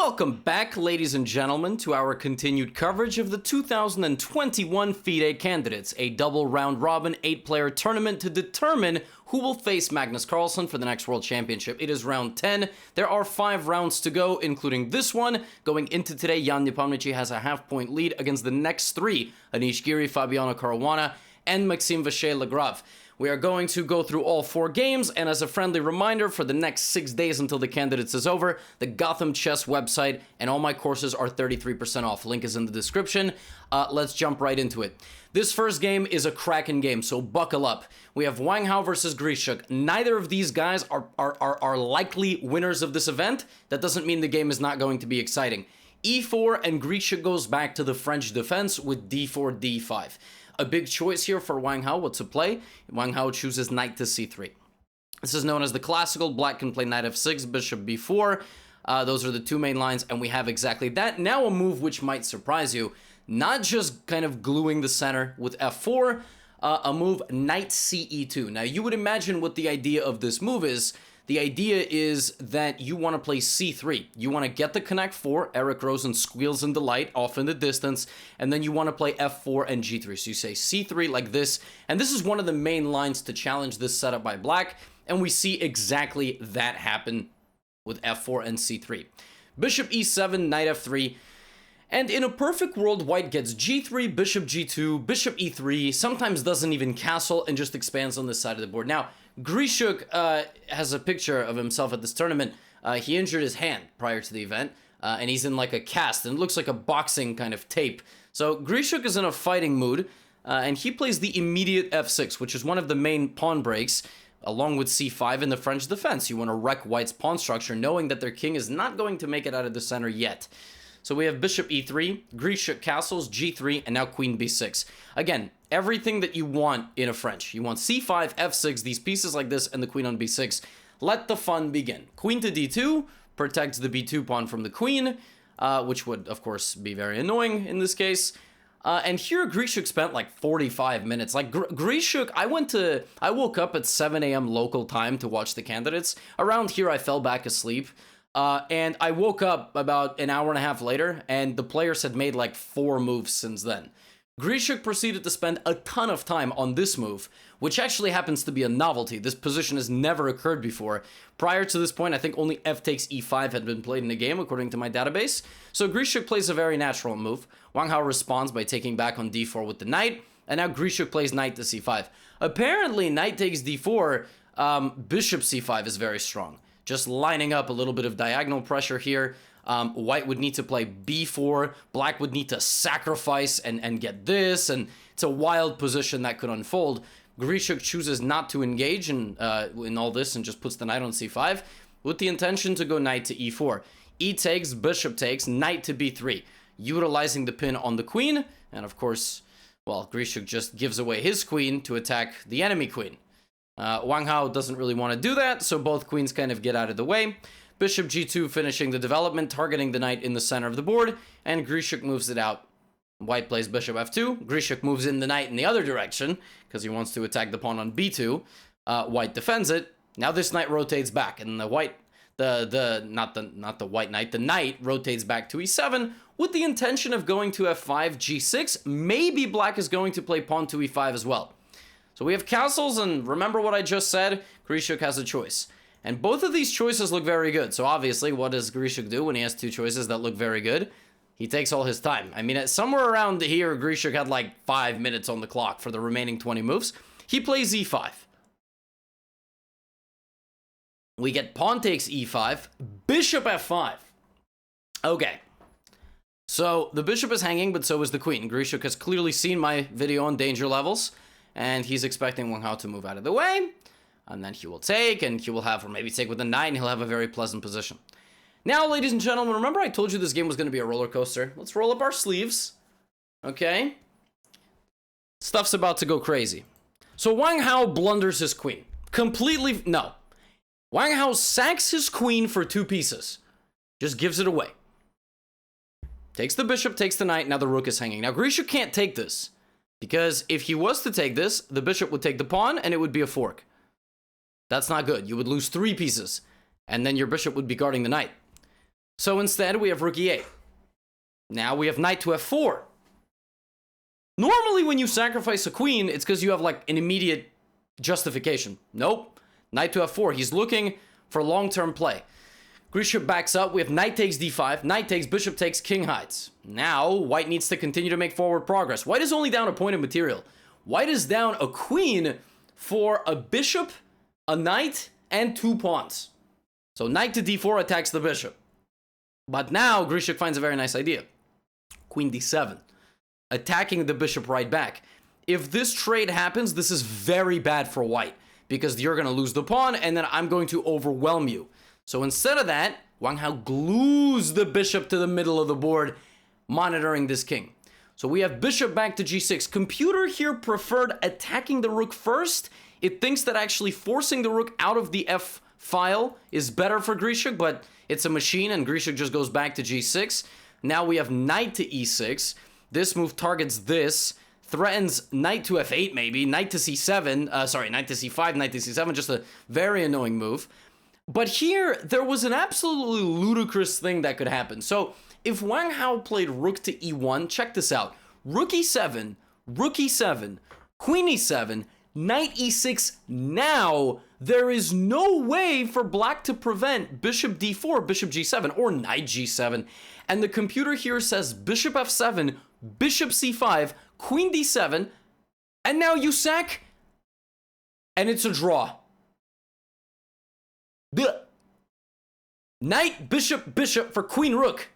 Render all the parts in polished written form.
Welcome back, ladies and gentlemen, to our continued coverage of the 2021 FIDE candidates, a double round-robin 8-player tournament to determine who will face Magnus Carlsen for the next World Championship. It is round 10. There are 5 rounds to go, including this one. Going into today, Nepomniachtchi has a half-point lead against the next 3, Anish, Giri, Fabiano, Caruana, and Maxime, Vachier, Lagrave. We are going to go through all 4 games, and as a friendly reminder, for the next 6 days until the candidates is over, the GothamChess website and all my courses are 33% off. Link is in the description. Let's jump right into it. This first game is a cracking game, so buckle up. We have Wang Hao versus Grischuk. Neither of these guys are likely winners of this event. That doesn't mean the game is not going to be exciting. E4 and Grischuk goes back to the French defense with D4, D5. A big choice here for Wang Hao, what to play. Wang Hao chooses knight to c3. This is known as the classical. Black can play knight f6, bishop b4. Those are the 2 main lines, and we have exactly that. Now a move which might surprise you. Not just kind of gluing the center with f4, a move knight ce2. Now you would imagine what the idea of this move is. The idea is that you want to play c3. You want to get the connect 4, Eric Rosen squeals in the light, off in the distance, and then you want to play f4 and g3. So you say c3 like this, and this is one of the main lines to challenge this setup by black, and we see exactly that happen with f4 and c3. Bishop e7, knight f3, and in a perfect world, white gets g3, bishop g2, bishop e3, sometimes doesn't even castle and just expands on this side of the board. Now, Grischuk has a picture of himself at this tournament. He injured his hand prior to the event, and he's in like a cast, and it looks like a boxing kind of tape. So Grischuk is in a fighting mood, and he plays the immediate f6, which is one of the main pawn breaks, along with c5 in the French defense. You want to wreck white's pawn structure, knowing that their king is not going to make it out of the center yet. So we have bishop e3, Grischuk castles, g3, and now queen b6. Again, everything that you want in a French. You want c5, f6, these pieces like this, and the queen on b6. Let the fun begin. Queen to d2 protects the b2 pawn from the queen, which would, of course, be very annoying in this case. And here, Grischuk spent like 45 minutes. Like, Grischuk, I woke up at 7 a.m. local time to watch the candidates. Around here, I fell back asleep. And I woke up about an hour and a half later, and the players had made like 4 moves since then. Grischuk proceeded to spend a ton of time on this move, which actually happens to be a novelty. This position has never occurred before. Prior to this point, I think only f takes e5 had been played in the game, according to my database. So Grischuk plays a very natural move. Wang Hao responds by taking back on d4 with the knight, and now Grischuk plays knight to c5. Apparently, knight takes d4, bishop c5 is very strong. Just lining up a little bit of diagonal pressure here. White would need to play b4. Black would need to sacrifice and get this. And it's a wild position that could unfold. Grischuk chooses not to engage in all this and just puts the knight on c5 with the intention to go knight to e4. E takes, bishop takes, knight to b3, utilizing the pin on the queen. And of course, well, Grischuk just gives away his queen to attack the enemy queen. Wang Hao doesn't really want to do that, so both queens kind of get out of the way. Bishop g2 finishing the development, targeting the knight in the center of the board, and Grischuk moves it out. White plays bishop f2, Grischuk moves in the knight in the other direction, because he wants to attack the pawn on b2. White defends it. Now this knight rotates back, and the knight rotates back to e7, with the intention of going to f5, g6. Maybe black is going to play pawn to e5 as well. So we have castles, and remember what I just said? Grischuk has a choice. And both of these choices look very good. So obviously, what does Grischuk do when he has 2 choices that look very good? He takes all his time. I mean, somewhere around here, Grischuk had like 5 minutes on the clock for the remaining 20 moves. He plays e5. We get pawn takes e5, bishop f5. Okay. So the bishop is hanging, but so is the queen. Grischuk has clearly seen my video on danger levels. And he's expecting Wang Hao to move out of the way. And then he will take, and he will have, or maybe take with the knight, and he'll have a very pleasant position. Now, ladies and gentlemen, remember I told you this game was going to be a roller coaster? Let's roll up our sleeves. Okay? Stuff's about to go crazy. So Wang Hao blunders his queen. Completely, no. Wang Hao sacks his queen for 2 pieces. Just gives it away. Takes the bishop, takes the knight, now the rook is hanging. Now, Grischuk can't take this. Because if he was to take this, the bishop would take the pawn, and it would be a fork. That's not good. You would lose 3 pieces, and then your bishop would be guarding the knight. So instead, we have rook e8. Now we have knight to f4. Normally, when you sacrifice a queen, it's because you have like an immediate justification. Nope. Knight to f4. He's looking for long-term play. Grischuk backs up. We have knight takes d5. Knight takes, bishop takes, king hides. Now, white needs to continue to make forward progress. White is only down a point of material. White is down a queen for a bishop, a knight, and 2 pawns. So knight to d4 attacks the bishop. But now, Grischuk finds a very nice idea. Queen d7. Attacking the bishop right back. If this trade happens, this is very bad for white, because you're going to lose the pawn, and then I'm going to overwhelm you. So instead of that, Wang Hao glues the bishop to the middle of the board, monitoring this king. So we have bishop back to g6. Computer here preferred attacking the rook first. It thinks that actually forcing the rook out of the f file is better for Grischuk, but it's a machine, and Grischuk just goes back to g6. Now we have knight to e6. This move targets this, threatens knight to f8 maybe, knight to c7, knight to c5, knight to c7, just a very annoying move. But here, there was an absolutely ludicrous thing that could happen. So, if Wang Hao played rook to e1, check this out. Rook e7, queen e7, knight e6. Now, there is no way for black to prevent bishop d4, bishop g7, or knight g7. And the computer here says bishop f7, bishop c5, queen d7, and now you sack, and it's a draw. Knight, bishop, bishop for queen, rook.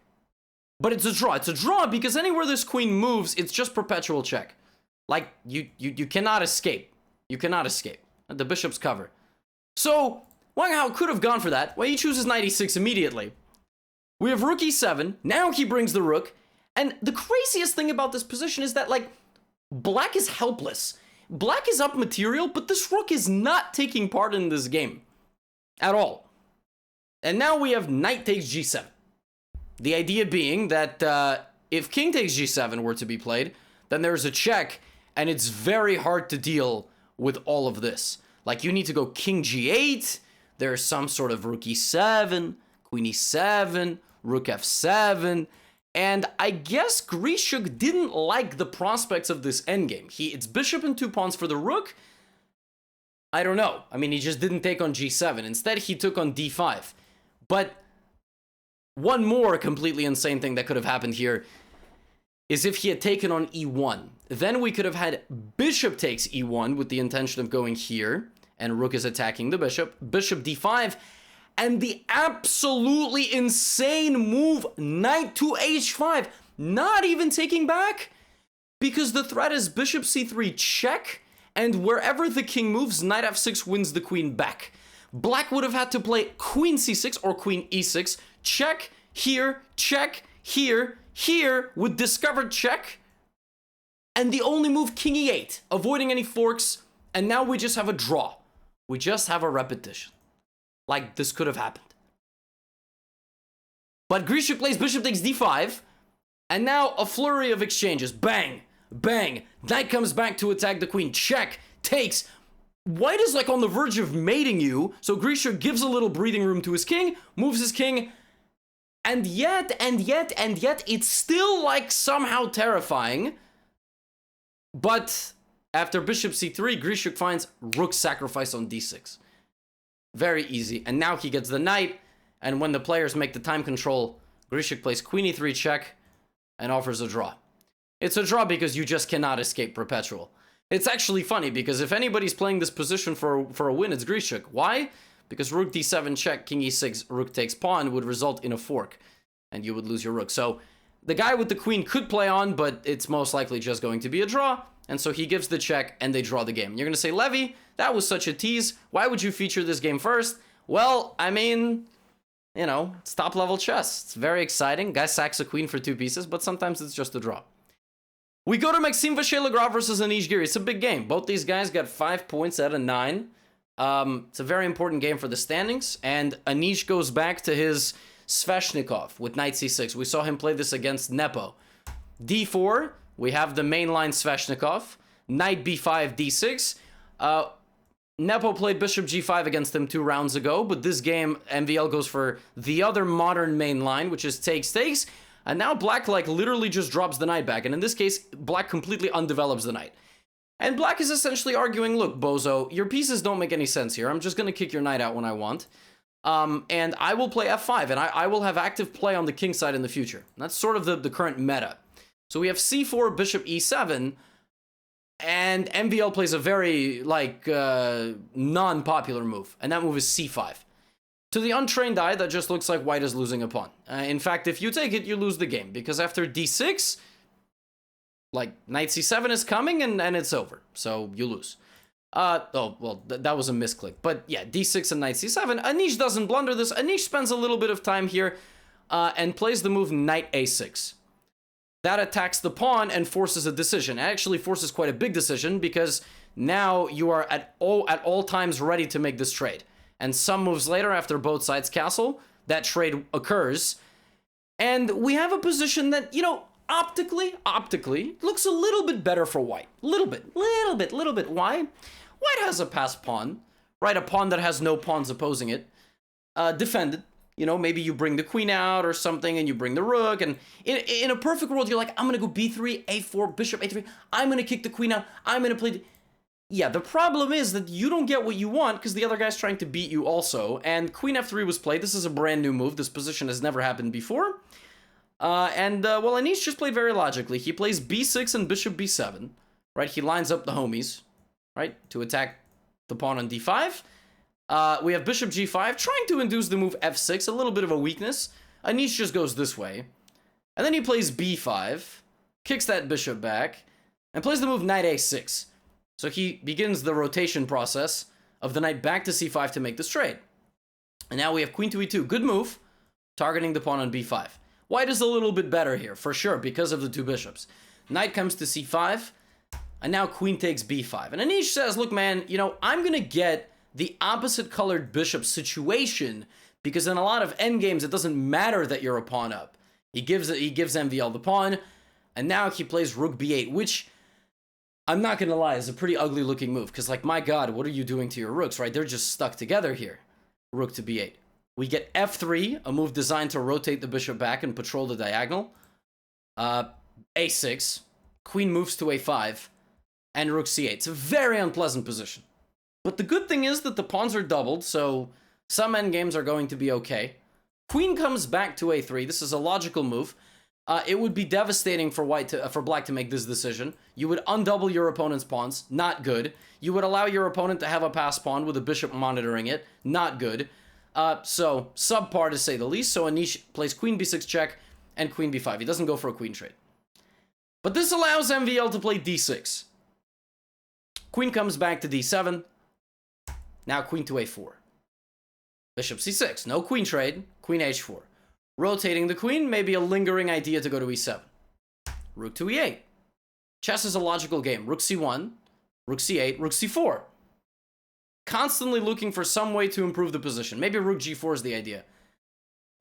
But it's a draw. It's a draw because anywhere this queen moves, it's just perpetual check. Like, you cannot escape. You cannot escape. The bishop's covered. So, Wang Hao could have gone for that. Well, he chooses knight e6 immediately. We have rook e7. Now he brings the rook. And the craziest thing about this position is that, like, black is helpless. Black is up material, but this rook is not taking part in this game. At all. And now we have knight takes g7. The idea being that if king takes g7 were to be played, then there's a check, and it's very hard to deal with all of this. Like, you need to go king g8, there's some sort of rook e7, queen e7, rook f7, and I guess Grischuk didn't like the prospects of this endgame. It's bishop and 2 pawns for the rook. I don't know. I mean, he just didn't take on g7. Instead, he took on d5. But one more completely insane thing that could have happened here is if he had taken on e1. Then we could have had bishop takes e1 with the intention of going here, and rook is attacking the bishop, bishop d5, and the absolutely insane move, knight to h5, not even taking back, because the threat is bishop c3 check, and wherever the king moves, knight f6 wins the queen back. Black would have had to play queen c6 or queen e6, check here, here, with discovered check, and the only move king e8, avoiding any forks, and now we just have a draw. We just have a repetition. Like, this could have happened. But Grischuk plays bishop takes d5, and now a flurry of exchanges. Bang, bang, knight comes back to attack the queen, check, takes. White is like on the verge of mating you, so Grischuk gives a little breathing room to his king, moves his king, and yet, it's still like somehow terrifying. But after bishop c3, Grischuk finds rook sacrifice on d6. Very easy, and now he gets the knight, and when the players make the time control, Grischuk plays queen e3 check, and offers a draw. It's a draw because you just cannot escape perpetual. It's actually funny, because if anybody's playing this position for a win, it's Grischuk. Why? Because rook d7 check, king e6, rook takes pawn would result in a fork, and you would lose your rook. So the guy with the queen could play on, but it's most likely just going to be a draw, and so he gives the check, and they draw the game. You're going to say, Levy, that was such a tease. Why would you feature this game first? Well, I mean, you know, it's top-level chess. It's very exciting. Guy sacks a queen for 2 pieces, but sometimes it's just a draw. We go to Maxime, Vachier, Lagrave versus Anish, Giri. It's a big game. Both these guys got 5 points out of 9. It's a very important game for the standings, and Anish goes back to his Sveshnikov with knight c6. We saw him play this against Nepo. d4, we have the mainline Sveshnikov. Knight b5, d6. Nepo played bishop g5 against him 2 rounds ago, but this game, MVL goes for the other modern main line, which is takes, takes, and now black, like, literally just drops the knight back, and in this case, black completely undevelops the knight. And black is essentially arguing, look, bozo, your pieces don't make any sense here, I'm just gonna kick your knight out when I want, and I will play f5, and I will have active play on the king side in the future. That's sort of the current meta. So we have c4, bishop e7, and MVL plays a very, like, non-popular move, and that move is c5. To the untrained eye, that just looks like white is losing a pawn. In fact, if you take it, you lose the game, because after d6, like, knight c7 is coming, and it's over, so you lose. Oh, well, that was a misclick, but yeah, d6 and knight c7. Anish doesn't blunder this. Anish spends a little bit of time here, and plays the move knight a6. That attacks the pawn and forces a decision. It actually forces quite a big decision because now you are at all times ready to make this trade. And some moves later, after both sides castle, that trade occurs. And we have a position that, you know, optically, looks a little bit better for white. Little bit. Why? White has a passed pawn, right? A pawn that has no pawns opposing it. Defended. You know, maybe you bring the queen out or something and you bring the rook. And in a perfect world, you're like, I'm going to go b3, a4, bishop a3. I'm going to kick the queen out. I'm going to play... Yeah, the problem is that you don't get what you want because the other guy's trying to beat you also. And queen f3 was played. This is a brand new move. This position has never happened before. Well, Anish just played very logically. He plays b6 and bishop b7, right? He lines up the homies, right, to attack the pawn on d5. We have bishop g5, trying to induce the move f6, a little bit of a weakness. Anish just goes this way. And then he plays b5, kicks that bishop back, and plays the move knight a6. So he begins the rotation process of the knight back to c5 to make this trade. And now we have queen to e2. Good move, targeting the pawn on b5. White is a little bit better here, for sure, because of the 2 bishops. Knight comes to c5, and now queen takes b5. And Anish says, look, man, you know, I'm going to get the opposite colored bishop situation, because in a lot of endgames, it doesn't matter that you're a pawn up. He gives MVL the pawn, and now he plays rook b8, which, I'm not gonna lie, is a pretty ugly looking move, because like, my god, what are you doing to your rooks, right? They're just stuck together here. Rook to b8. We get f3, a move designed to rotate the bishop back and patrol the diagonal. A6, queen moves to a5, and rook c8. It's a very unpleasant position. But the good thing is that the pawns are doubled, so some endgames are going to be okay. Queen comes back to a3. This is a logical move. It would be devastating for black to make this decision. You would undouble your opponent's pawns. Not good. You would allow your opponent to have a passed pawn with a bishop monitoring it. Not good. So subpar to say the least. So Anish plays queen b6 check and queen b5. He doesn't go for a queen trade. But this allows MVL to play d6. Queen comes back to d7. Now queen to a4. Bishop c6. No queen trade. Queen h4. Rotating the queen may be a lingering idea to go to e7. Rook to e8. Chess is a logical game. Rook c1. Rook c8. Rook c4. Constantly looking for some way to improve the position. Maybe rook g4 is the idea.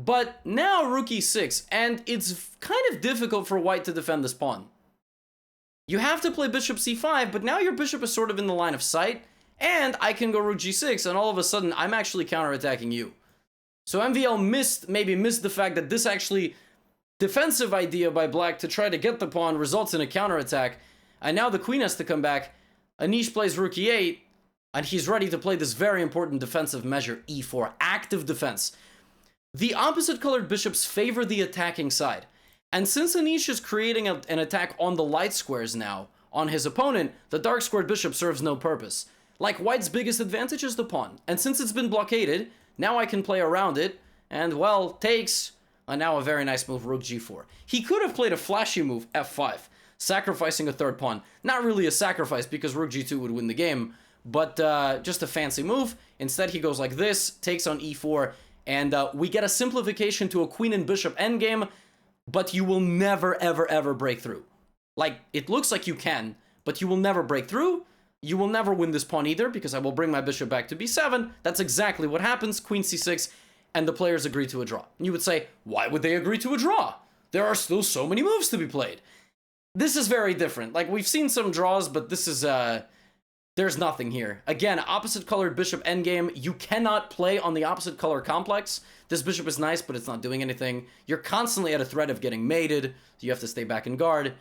But now rook e6. And it's kind of difficult for white to defend this pawn. You have to play bishop c5, but now your bishop is sort of in the line of sight. And I can go rook g6, and all of a sudden, I'm actually counterattacking you. So MVL maybe missed the fact that this actually defensive idea by black to try to get the pawn results in a counterattack. And now the queen has to come back. Anish plays rook e8, and he's ready to play this very important defensive measure, e4, active defense. The opposite colored bishops favor the attacking side. And since Anish is creating an attack on the light squares now, on his opponent, the dark squared bishop serves no purpose. Like, white's biggest advantage is the pawn. And since it's been blockaded, now I can play around it. And, well, takes. And now a very nice move, rook g4. He could have played a flashy move, f5, sacrificing a third pawn. Not really a sacrifice, because rook g2 would win the game. But just a fancy move. Instead, he goes like this, takes on e4. And we get a simplification to a queen and bishop endgame. But you will never, ever, ever break through. Like, it looks like you can, but you will never break through. You will never win this pawn either, because I will bring my bishop back to b7. That's exactly what happens. Queen c6, and the players agree to a draw. And you would say, why would they agree to a draw? There are still so many moves to be played. This is very different. Like, we've seen some draws, but this is there's nothing here. Again, opposite colored bishop endgame. You cannot play on the opposite color complex. This bishop is nice, but it's not doing anything. You're constantly at a threat of getting mated, so you have to stay back in guard.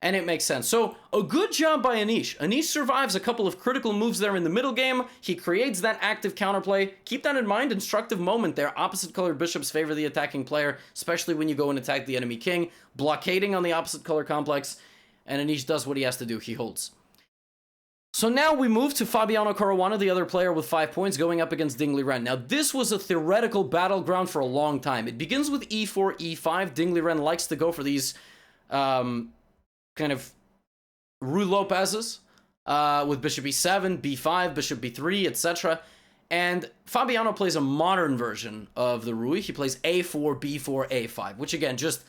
And it makes sense. So, a good job by Anish. Anish survives a couple of critical moves there in the middle game. He creates that active counterplay. Keep that in mind. Instructive moment there. Opposite colored bishops favor the attacking player, especially when you go and attack the enemy king. Blockading on the opposite color complex. And Anish does what he has to do. He holds. So now we move to Fabiano Caruana, the other player with 5 points, going up against Ding Liren. Now, this was a theoretical battleground for a long time. It begins with e4, e5. Ding Liren likes to go for these kind of Ruy Lopez's with bishop e7, b5, bishop b3, etc. And Fabiano plays a modern version of the Ruy. He plays a4, b4, a5, which again just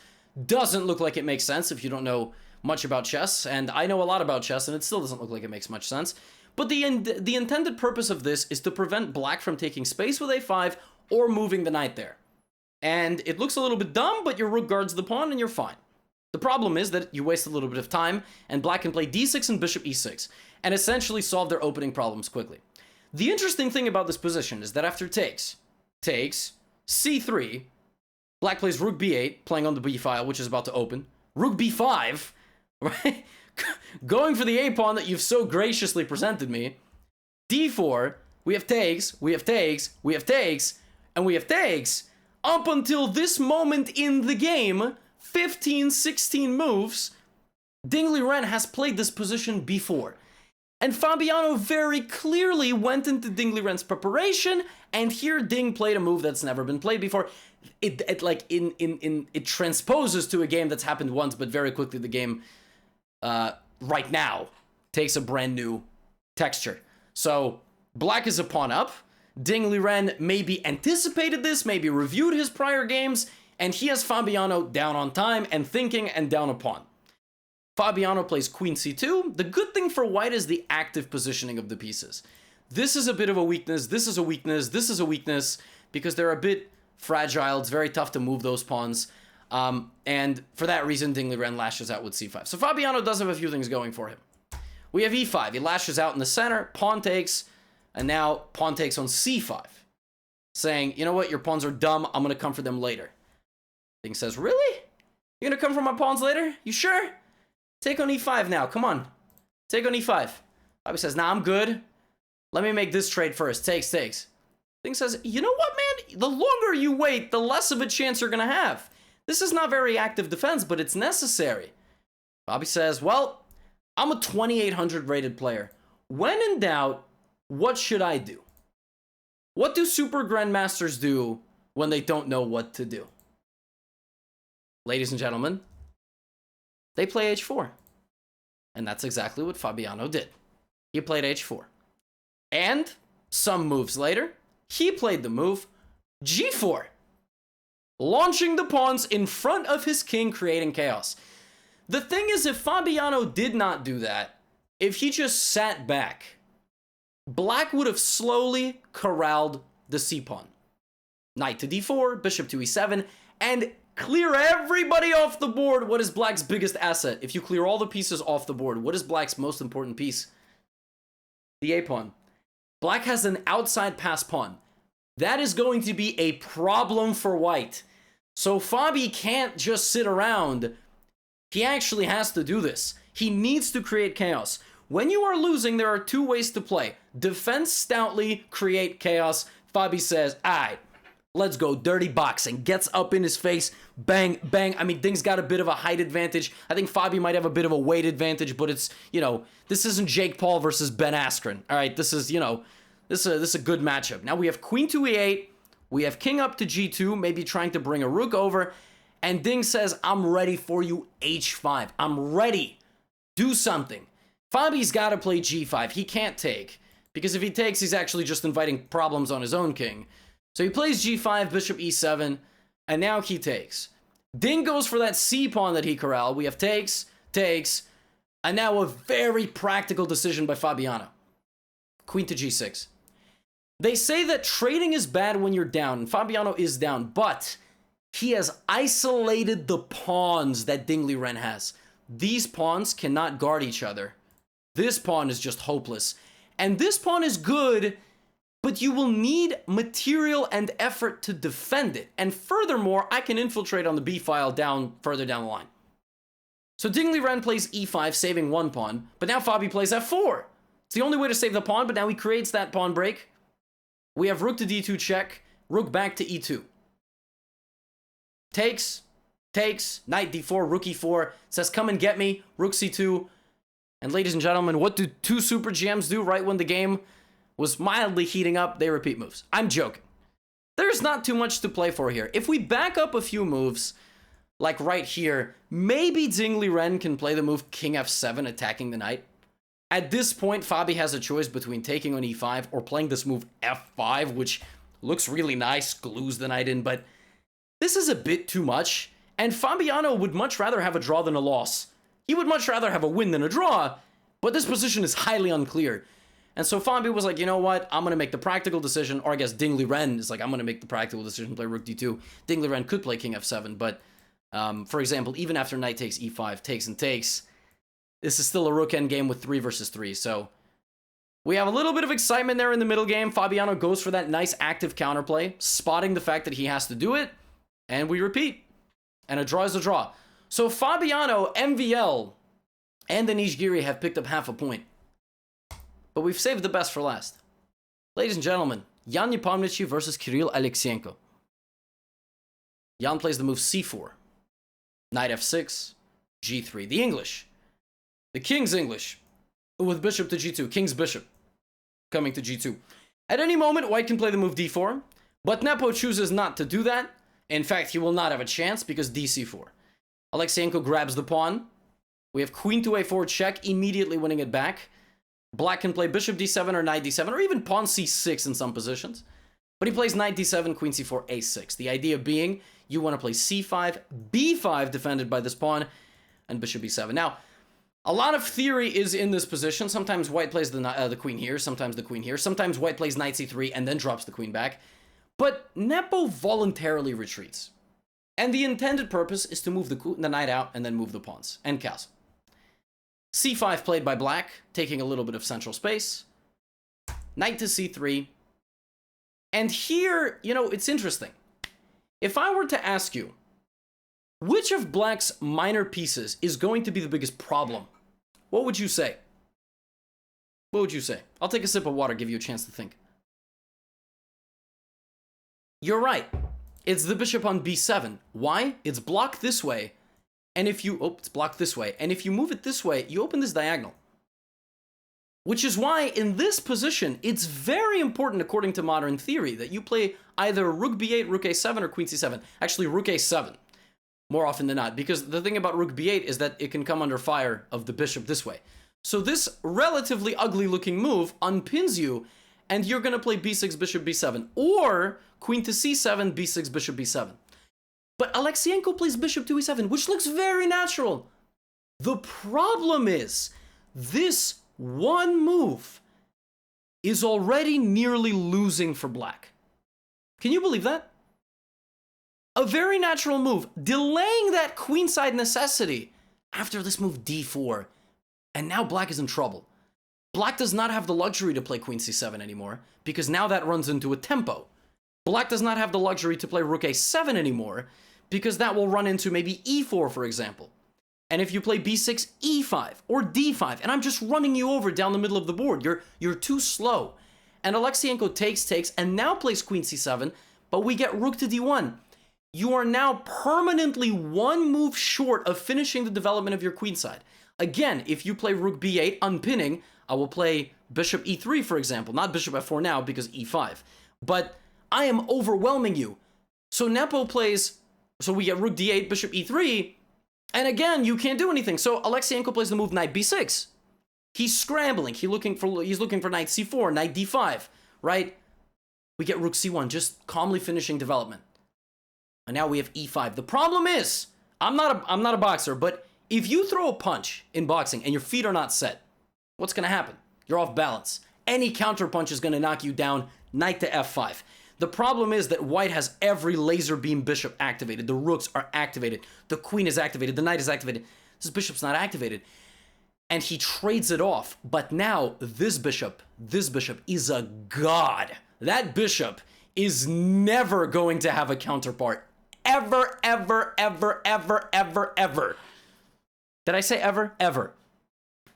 doesn't look like it makes sense if you don't know much about chess. And I know a lot about chess, and it still doesn't look like it makes much sense. But the intended purpose of this is to prevent black from taking space with a5 or moving the knight there. And it looks a little bit dumb, but your rook guards the pawn and you're fine. The problem is that you waste a little bit of time, and black can play d6 and bishop e6, and essentially solve their opening problems quickly. The interesting thing about this position is that after takes, c3, black plays rook b8, playing on the b file, which is about to open, rook b5, right? Going for the a-pawn that you've so graciously presented me, d4, we have takes, we have takes, we have takes, and we have takes, up until this moment in the game, 15, 16 moves, Ding Liren has played this position before. And Fabiano very clearly went into Ding Liren's preparation, and here Ding played a move that's never been played before. It transposes to a game that's happened once, but very quickly the game right now takes a brand new texture. So black is a pawn up. Ding Liren maybe anticipated this, maybe reviewed his prior games, and he has Fabiano down on time and thinking and down a pawn. Fabiano plays queen c2. The good thing for white is the active positioning of the pieces. This is a bit of a weakness, this is a weakness, this is a weakness, because they're a bit fragile. It's very tough to move those pawns. And for that reason, Ding Liren lashes out with c5. So Fabiano does have a few things going for him. We have e5. He lashes out in the center, pawn takes, and now pawn takes on c5. Saying, you know what, your pawns are dumb, I'm going to come for them later. Ding says, really? You're going to come for my pawns later? You sure? Take on e5 now, come on. Take on e5. Fabi says, nah, I'm good. Let me make this trade first. Takes. Ding says, you know what, man? The longer you wait, the less of a chance you're going to have. This is not very active defense, but it's necessary. Fabi says, well, I'm a 2800 rated player. When in doubt, what should I do? What do super grandmasters do when they don't know what to do? Ladies and gentlemen, they play h4. And that's exactly what Fabiano did. He played h4. And some moves later, he played the move g4. Launching the pawns in front of his king, creating chaos. The thing is, if Fabiano did not do that, if he just sat back, black would have slowly corralled the c-pawn. Knight to d4, bishop to e7, and clear everybody off the board. What is black's biggest asset? If you clear all the pieces off the board, what is black's most important piece? The a-pawn. Black has an outside pass pawn. That is going to be a problem for white. So Fabi can't just sit around. He actually has to do this. He needs to create chaos. When you are losing, there are two ways to play. Defend stoutly, create chaos. Fabi says, alright, let's go. Dirty boxing. Gets up in his face. Bang, bang. I mean, Ding's got a bit of a height advantage. I think Fabi might have a bit of a weight advantage, but it's, you know, this isn't Jake Paul versus Ben Askren. Alright, this is, you know, this is a good matchup. Now we have queen to e8. We have king up to g2, maybe trying to bring a rook over. And Ding says, I'm ready for you, h5. I'm ready. Do something. Fabi's got to play g5. He can't take. Because if he takes, he's actually just inviting problems on his own king. So he plays g5, bishop e7, and now he takes. Ding goes for that c-pawn that he corralled. We have takes, and now a very practical decision by Fabiano. Queen to g6. They say that trading is bad when you're down, and Fabiano is down, but he has isolated the pawns that Ding Liren has. These pawns cannot guard each other. This pawn is just hopeless. And this pawn is good, but you will need material and effort to defend it. And furthermore, I can infiltrate on the b file further down the line. So Liren plays e5, saving one pawn, but now Fabi plays f4. It's the only way to save the pawn, but now he creates that pawn break. We have rook to d2 check, rook back to e2. Takes, knight d4, rook e4, says come and get me, rook c2. And ladies and gentlemen, what do two super GMs do right when the game was mildly heating up? They repeat moves. I'm joking. There's not too much to play for here. If we back up a few moves, like right here, maybe Liren can play the move king f7, attacking the knight. At this point, Fabi has a choice between taking on e5 or playing this move f5, which looks really nice, glues the knight in, but this is a bit too much, and Fabiano would much rather have a draw than a loss. He would much rather have a win than a draw, but this position is highly unclear. And so Fabi was like, you know what, I'm going to make the practical decision, or I guess Liren is like, I'm going to make the practical decision, play rook d2. Liren could play king f7, but for example, even after knight takes e5, takes and takes, this is still a rook endgame with 3 versus 3, so we have a little bit of excitement there in the middle game. Fabiano goes for that nice active counterplay, spotting the fact that he has to do it, and we repeat. And a draw is a draw. So Fabiano, MVL, and Anish Giri have picked up half a point. But we've saved the best for last. Ladies and gentlemen, Jan Nepomniachtchi versus Kirill Alekseenko. Jan plays the move c4. Knight f6, g3. The English. The king's English. With bishop to g2. King's bishop. Coming to g2. At any moment, white can play the move d4. But Nepo chooses not to do that. In fact, he will not have a chance because dc4. Alekseenko grabs the pawn. We have queen to a4 check, immediately winning it back. Black can play bishop d7 or knight d7, or even pawn c6 in some positions. But he plays knight d7, queen c4, a6. The idea being, you want to play c5, b5 defended by this pawn, and bishop b7. Now, a lot of theory is in this position. Sometimes white plays the queen here, sometimes the queen here. Sometimes white plays knight c3 and then drops the queen back. But Nepo voluntarily retreats. And the intended purpose is to move the knight out and then move the pawns. And castle. c5 played by black, taking a little bit of central space. Knight to c3. And here, you know, it's interesting. If I were to ask you, which of black's minor pieces is going to be the biggest problem? What would you say? What would you say? I'll take a sip of water, give you a chance to think. You're right. It's the bishop on b7. Why? It's blocked this way. And if you... Oh, it's blocked this way. And if you move it this way, you open this diagonal. Which is why, in this position, it's very important, according to modern theory, that you play either rook b8, rook a7, or queen c7. Actually, rook a7, more often than not. Because the thing about rook b8 is that it can come under fire of the bishop this way. So this relatively ugly-looking move unpins you, and you're going to play b6, bishop b7. Or queen to c7, b6, bishop b7. But Alekseenko plays bishop to e7, which looks very natural. The problem is, this one move is already nearly losing for black. Can you believe that? A very natural move, delaying that queenside necessity after this move d4. And now black is in trouble. Black does not have the luxury to play queen c7 anymore, because now that runs into a tempo. Black does not have the luxury to play rook a7 anymore, because that will run into maybe e4, for example. And if you play b6, e5, or d5, and I'm just running you over down the middle of the board, you're too slow. And Alekseenko takes, and now plays queen c7, but we get rook to d1. You are now permanently one move short of finishing the development of your queenside. Again, if you play rook b8, unpinning, I will play bishop e3, for example. Not bishop f4 now, because e5. But I am overwhelming you. So Nepo plays... So we get rook d8, bishop e3, and again, you can't do anything. So Alekseenko plays the move knight b6. He's scrambling. He's looking for knight c4, knight d5, right? We get rook c1, just calmly finishing development. And now we have e5. The problem is, I'm not a boxer, but if you throw a punch in boxing and your feet are not set, what's going to happen? You're off balance. Any counter punch is going to knock you down. Knight to f5. The problem is that white has every laser beam bishop activated. The rooks are activated. The queen is activated. The knight is activated. This bishop's not activated. and he trades it off. But now this bishop is a god. That bishop is never going to have a counterpart. Ever, ever, ever, ever, ever, ever. Did I say ever? Ever.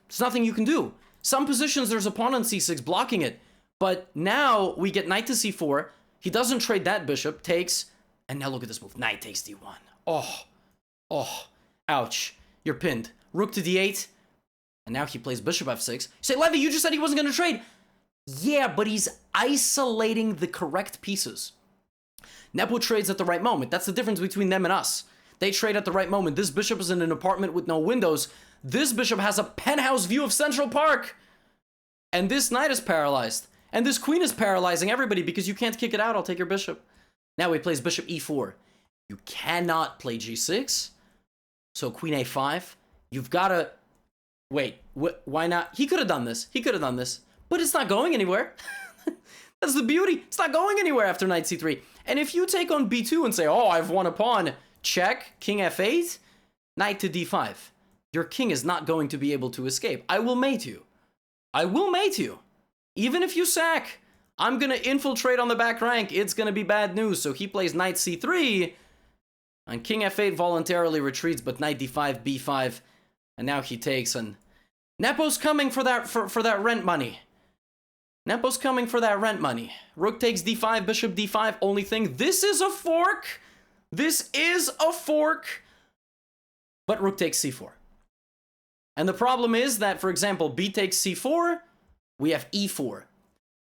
There's nothing you can do. Some positions there's a pawn on c6 blocking it. But now we get knight to c4. He doesn't trade that bishop, takes, and now look at this move. Knight takes d1. Oh, ouch. You're pinned. Rook to d8. And now he plays bishop f6. You say, Levy, you just said he wasn't going to trade. Yeah, but he's isolating the correct pieces. Nepo trades at the right moment. That's the difference between them and us. They trade at the right moment. This bishop is in an apartment with no windows. This bishop has a penthouse view of Central Park. And this knight is paralyzed. And this queen is paralyzing everybody because you can't kick it out. I'll take your bishop. Now he plays bishop e4. You cannot play g6. So queen a5. You've got to... Wait, why not? He could have done this. But it's not going anywhere. That's the beauty. It's not going anywhere after knight c3. And if you take on b2 and say, oh, I've won a pawn, check, king f8, knight to d5. Your king is not going to be able to escape. I will mate you. Even if you sack, I'm going to infiltrate on the back rank. It's going to be bad news. So he plays knight c3, and king f8 voluntarily retreats, but knight d5, b5, and now he takes, and Nepo's coming for that rent money. Nepo's coming for that rent money. Rook takes d5, bishop d5. Only thing, this is a fork. But rook takes c4. And the problem is that, for example, b takes c4, we have e4.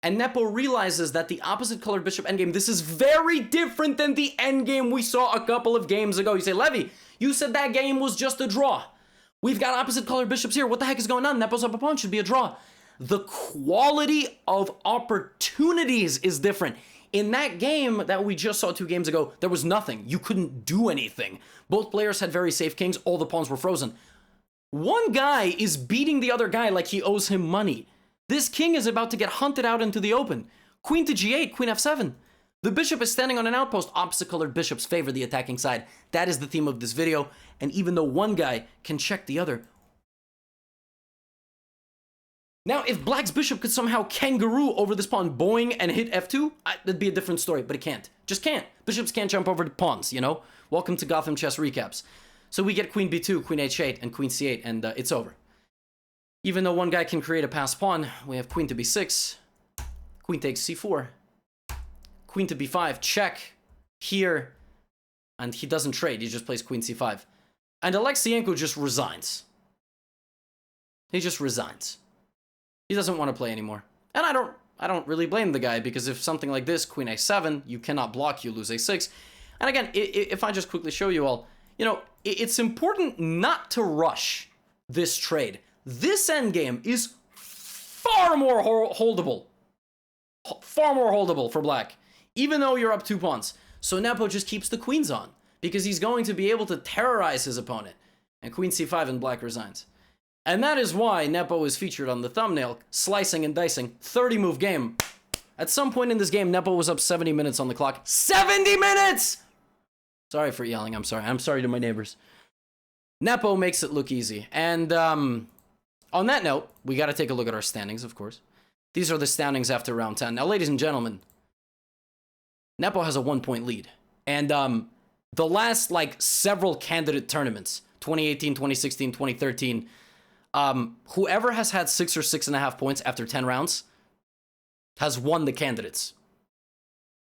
And Nepo realizes that the opposite colored bishop endgame, this is very different than the endgame we saw a couple of games ago. You say, Levy, you said that game was just a draw. We've got opposite colored bishops here. What the heck is going on? Nepo's up a pawn, should be a draw. The quality of opportunities is different. In that game that we just saw 2 games ago, there was nothing. You couldn't do anything. Both players had very safe kings. All the pawns were frozen. One guy is beating the other guy like he owes him money. This king is about to get hunted out into the open. Queen to g8, queen f7. The bishop is standing on an outpost. Opposite colored bishops favor the attacking side. That is the theme of this video. And even though one guy can check the other. Now, if black's bishop could somehow kangaroo over this pawn, boing, and hit f2, that'd be a different story, but it can't. Just can't. Bishops can't jump over the pawns, you know? Welcome to Gotham Chess Recaps. So we get queen b2, queen h8, and queen c8, and it's over. Even though one guy can create a passed pawn, we have queen to b6, queen takes c4, queen to b5, check, here, and he doesn't trade, he just plays queen c5. And Alekseenko just resigns. He just resigns. He doesn't want to play anymore. And I don't really blame the guy, because if something like this, queen a7, you cannot block, you lose a6. And again, if I just quickly show you all, you know, it's important not to rush this trade. This endgame is far more holdable. Far more holdable for black, even though you're up 2 pawns. So Nepo just keeps the queens on, because he's going to be able to terrorize his opponent. And queen c5 and black resigns. And that is why Nepo is featured on the thumbnail, slicing and dicing, 30-move game. At some point in this game, Nepo was up 70 minutes on the clock. 70 minutes! Sorry for yelling, I'm sorry. I'm sorry to my neighbors. Nepo makes it look easy. And on that note, we got to take a look at our standings, of course. These are the standings after round 10. Now, ladies and gentlemen, Nepo has a 1-point lead. And the last, several candidate tournaments, 2018, 2016, 2013, whoever has had 6 or 6.5 points after 10 rounds has won the candidates.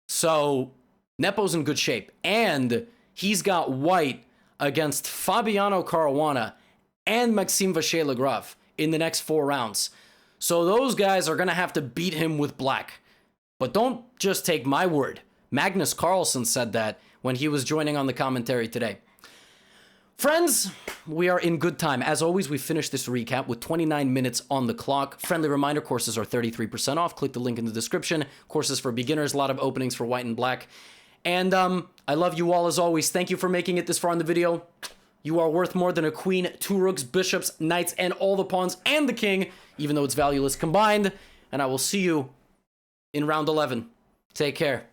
So Nepo's in good shape. And he's got white against Fabiano Caruana and Maxime Vachier Lagrave in the next 4 rounds. So those guys are going to have to beat him with black. But don't just take my word. Magnus Carlsen said that when he was joining on the commentary today. Friends, we are in good time. As always, we finished this recap with 29 minutes on the clock. Friendly reminder, courses are 33% off. Click the link in the description. Courses for beginners, a lot of openings for white and black. And I love you all as always. Thank you for making it this far in the video. You are worth more than a queen, 2 rooks, bishops, knights, and all the pawns, and the king, even though it's valueless combined. And I will see you in round 11. Take care.